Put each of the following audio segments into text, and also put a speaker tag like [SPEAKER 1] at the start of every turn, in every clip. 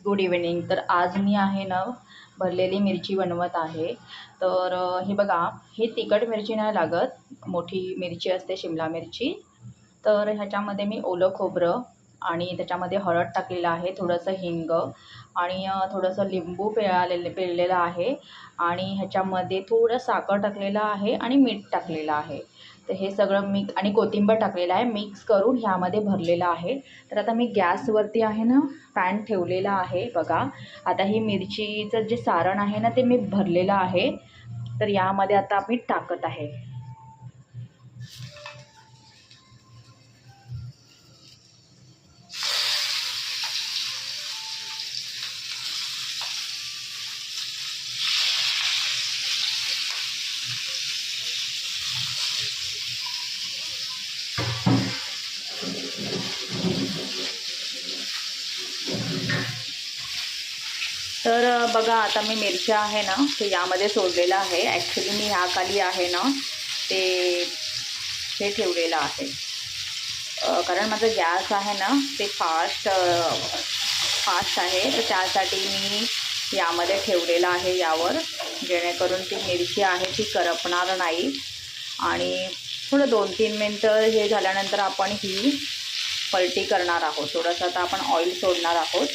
[SPEAKER 1] Good evening. तर आज मी आहे ना भरलेली मिरची बनवत आहे. तर हे बघा, हे तिखट मिरची नाही लागत, मोठी मिरची असते शिमला मिरची. तर ह्याच्यामध्ये मी ओलं खोबरं आणि त्याच्यामध्ये हळद टाकलेलं आहे, थोडंसं हिंग आणि थोडंसं लिंबू पिळलेलं आहे आणि ह्याच्यामध्ये थोडं साखर टाकलेलं आहे आणि मीठ टाकलेलं आहे. तर हे सगळं मिक्स आणि कोथिंबीर टाकलेलं आहे, मिक्स करून ह्यामध्ये भरलेलं आहे. तर आता मी गॅसवरती आहे ना पॅन ठेवलेला आहे बघा. आता ही मिरचीचं जे सारण आहे ना ते मी भरलेलं आहे. तर यामध्ये आता मी टाकत आहे. तर बघा, आता मी मिरच्या आहे ना ते यामध्ये सोडलेलं आहे. ॲक्च्युली मी ह्याखाली आहे ना ते हे ठेवलेलं आहे, कारण माझा गॅस आहे ना ते फास्ट आहे. तर त्यासाठी मी यामध्ये ठेवलेलं आहे यावर, जेणेकरून ती मिरची आहे ती करपणार नाही. आणि थोडं 2-3 मिनटं हे झाल्यानंतर आपण ही पलटी करणार आहोत. थोडंसं आता आपण ऑइल सोडणार आहोत.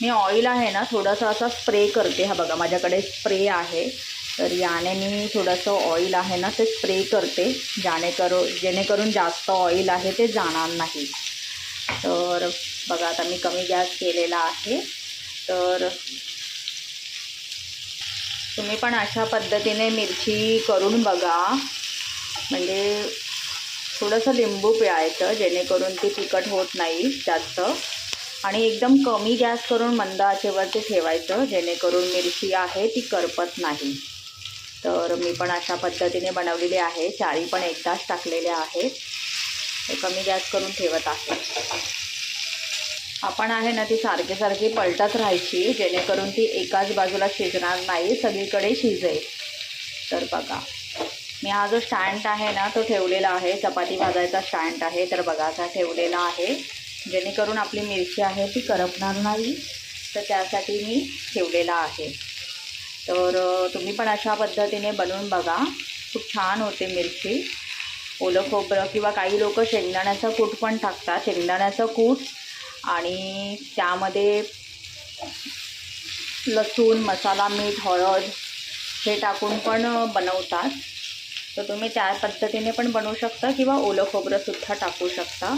[SPEAKER 1] मी ऑइल आहे ना थोडंसं असं स्प्रे करते. हा बघा, माझ्याकडे स्प्रे आहे. तर याने मी थोडंसं ऑइल आहे ना ते स्प्रे करते, जेणेकरून जास्त ऑइल आहे ते जाणार नाही. तर बघा, आता मी कमी गॅस केलेला आहे. तर तुम्ही पण अशा पद्धतीने मिरची करून बघा. म्हणजे थोडंसं लिंबू पिळायचं, जेणेकरून ती तिखट होत नाही जास्त. आणि एकदम कमी गॅस करून मंद आचेवरती ठेवायचं, जेणेकरून मिरची आहे ती करपत नाही. तर मी पण अशा पद्धतीने बनवलेली आहे. चारी पण एकदाच टाकलेल्या आहेत. कमी गॅस करून ठेवत आहे. आपण आहे ना ती सारखी पलटत राहायची, जेणेकरून ती एकाच बाजूला शिजणार नाही, सगळीकडे शिजेल. तर बघा, मी हा जो स्टँड आहे ना तो ठेवलेला आहे, चपाती भाजायचा स्टँड आहे. तर बघा, असा ठेवलेला आहे, जेणेकरून आपली मिरची आहे ती करपणार नाही. तर त्यासाठी मी ठेवलेला आहे. तर तुम्ही पण अशा पद्धतीने बनवून बघा, खूप छान होते मिरची. ओलं खोबरं किंवा काही लोक शेंगदाण्याचं कूट पण टाकतात. शेंगदाण्याचं कूट आणि त्यामध्ये लसूण, मसाला, मीठ, हळद हे टाकून पण बनवतात. तर तुम्ही त्या पद्धतीने पण बनवू शकता किंवा ओलं खोबरंसुद्धा टाकू शकता.